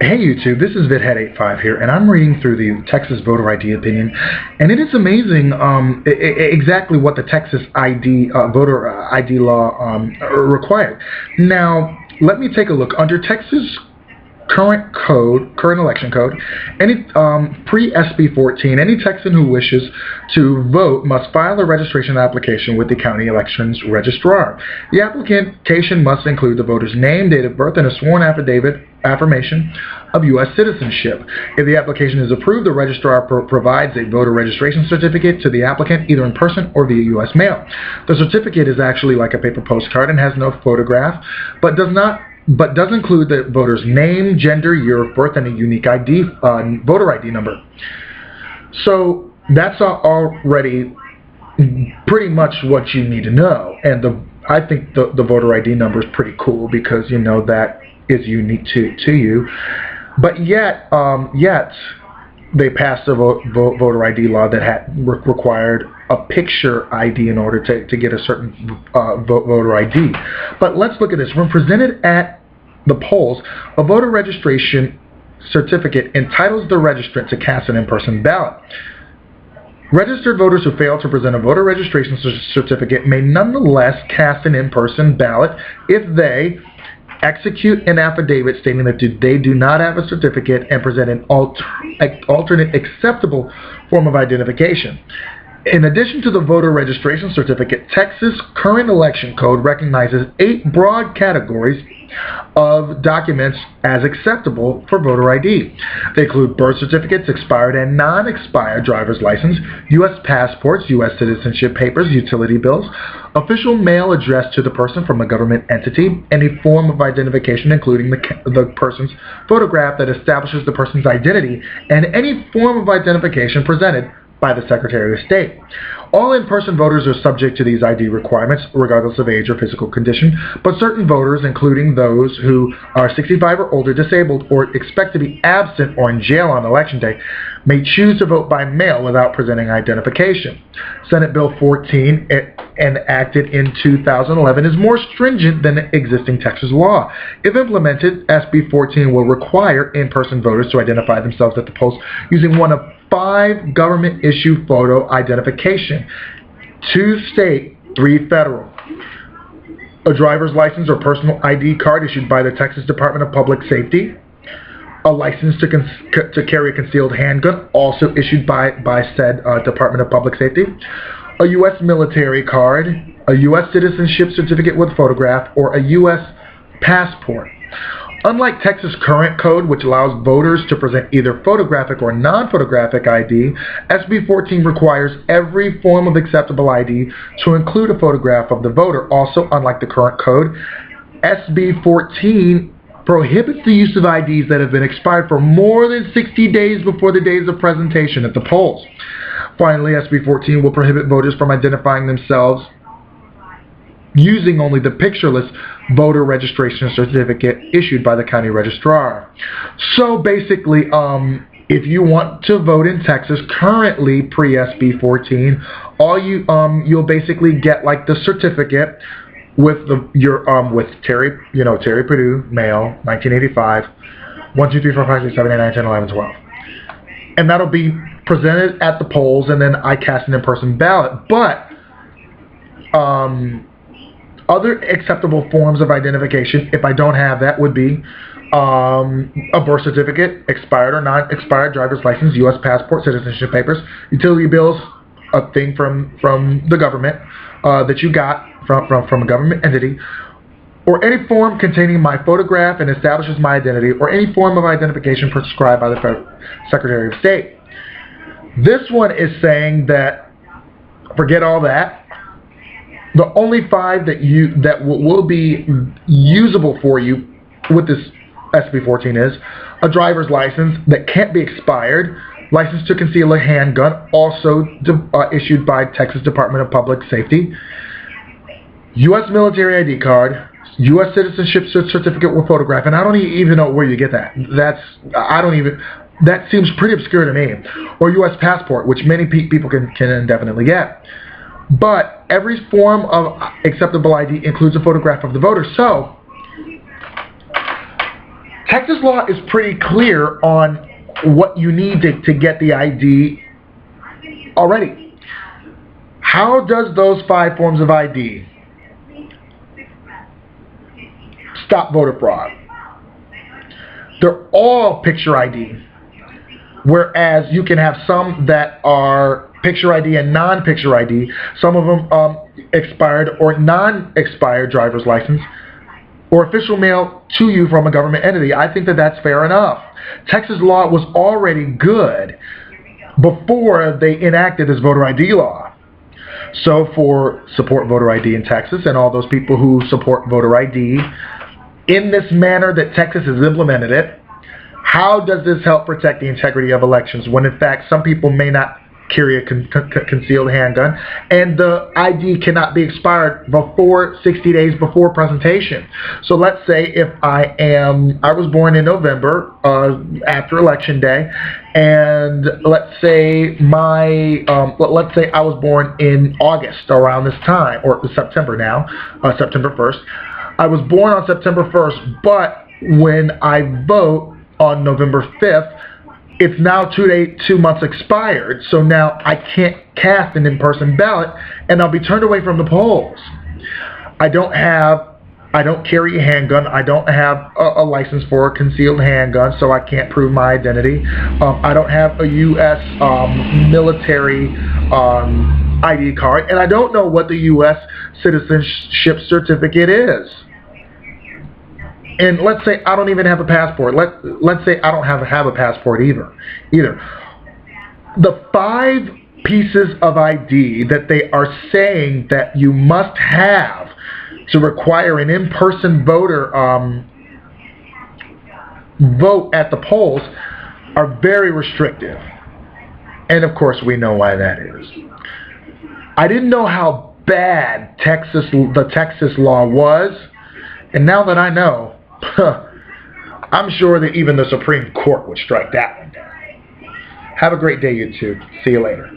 Hey YouTube, this is VidHead85 here, and I'm reading through the Texas voter ID opinion, and it is amazing exactly what the Texas voter ID law required. Now, let me take a look. Under Texas current election code, any pre-SB 14, any Texan who wishes to vote must file a registration application with the county elections registrar. The application must include the voter's name, date of birth, and a sworn affirmation of U.S. citizenship. If the application is approved, the registrar provides a voter registration certificate to the applicant, either in person or via U.S. mail. The certificate is actually like a paper postcard and has no photograph, but does include the voter's name, gender, year of birth, and a unique voter ID number. So that's already pretty much what you need to know. And I think the voter ID number is pretty cool because you know that is unique to you. But yet they passed a voter ID law that had required a picture ID in order to get a certain voter ID. But let's look at this. When presented at the polls, a voter registration certificate entitles the registrant to cast an in-person ballot. Registered voters who fail to present a voter registration certificate may nonetheless cast an in-person ballot if they execute an affidavit stating that they do not have a certificate and present an alternate acceptable form of identification. In addition to the voter registration certificate, Texas current election code recognizes 8 broad categories of documents as acceptable for voter ID. They include birth certificates, expired and non-expired driver's license, U.S. passports, U.S. citizenship papers, utility bills, official mail addressed to the person from a government entity, any form of identification including the person's photograph that establishes the person's identity, and any form of identification presented by the Secretary of State. All in-person voters are subject to these ID requirements, regardless of age or physical condition, but certain voters, including those who are 65 or older, disabled, or expect to be absent or in jail on Election Day, may choose to vote by mail without presenting identification. Senate Bill 14, enacted in 2011, is more stringent than existing Texas law. If implemented, SB 14 will require in-person voters to identify themselves at the polls using one of 5 government-issued photo identification, 2 state, 3 federal, a driver's license or personal ID card issued by the Texas Department of Public Safety, a license to carry a concealed handgun, also issued by said Department of Public Safety, a U.S. military card, a U.S. citizenship certificate with photograph, or a U.S. passport. Unlike Texas current code, which allows voters to present either photographic or non-photographic ID, SB 14 requires every form of acceptable ID to include a photograph of the voter. Also, unlike the current code, SB 14 prohibits the use of IDs that have been expired for more than 60 days before the days of presentation at the polls. Finally, SB 14 will prohibit voters from identifying themselves using only the pictureless voter registration certificate issued by the county registrar. So basically, if you want to vote in Texas currently pre-SB 14, you'll basically get like the certificate with with Terry Purdue, male, 1985, 1, 2, 3, 4, 5, 6, 7, 8, 9, 10, 11, 12. And that'll be presented at the polls, and then I cast an in-person ballot. But other acceptable forms of identification, if I don't have that, would be a birth certificate, expired or non-expired driver's license, U.S. passport, citizenship papers, utility bills, a thing from the government that you got from a government entity, or any form containing my photograph and establishes my identity, or any form of identification prescribed by the Secretary of State. This one is saying that forget all that. The only 5 that will be usable for you with this SB 14 is a driver's license that can't be expired, license to conceal a handgun, also issued by Texas Department of Public Safety, U.S. military ID card, U.S. citizenship certificate with photograph, and I don't even know where you get that. That seems pretty obscure to me. Or U.S. passport, which many people can indefinitely get. But every form of acceptable ID includes a photograph of the voter. So Texas law is pretty clear on what you need to get the ID already. How does those 5 forms of ID stop voter fraud? They're all picture ID, whereas you can have some that are picture ID and non-picture ID. Some of them expired or non-expired driver's license, or official mail to you from a government entity. I think that that's fair enough. Texas law was already good before they enacted this voter ID law. So for support voter ID in Texas and all those people who support voter ID in this manner that Texas has implemented it, how does this help protect the integrity of elections when in fact some people may not carry a concealed handgun, and the ID cannot be expired before 60 days before presentation? So let's say if I was born in November after election day, and let's say let's say I was born in August around this time, or September now, September 1st. I was born on September 1st, but when I vote on November 5th, it's now 2 months expired, so now I can't cast an in-person ballot, and I'll be turned away from the polls. I don't carry a handgun. I don't have a license for a concealed handgun, so I can't prove my identity. I don't have a U.S. Military ID card, and I don't know what the U.S. citizenship certificate is. And let's say I don't even have a passport. Let's say I don't have a passport either. The 5 pieces of ID that they are saying that you must have to require an in-person voter vote at the polls are very restrictive. And of course we know why that is. I didn't know how bad the Texas law was, and now that I know, I'm sure that even the Supreme Court would strike that one down. Have a great day, YouTube. See you later.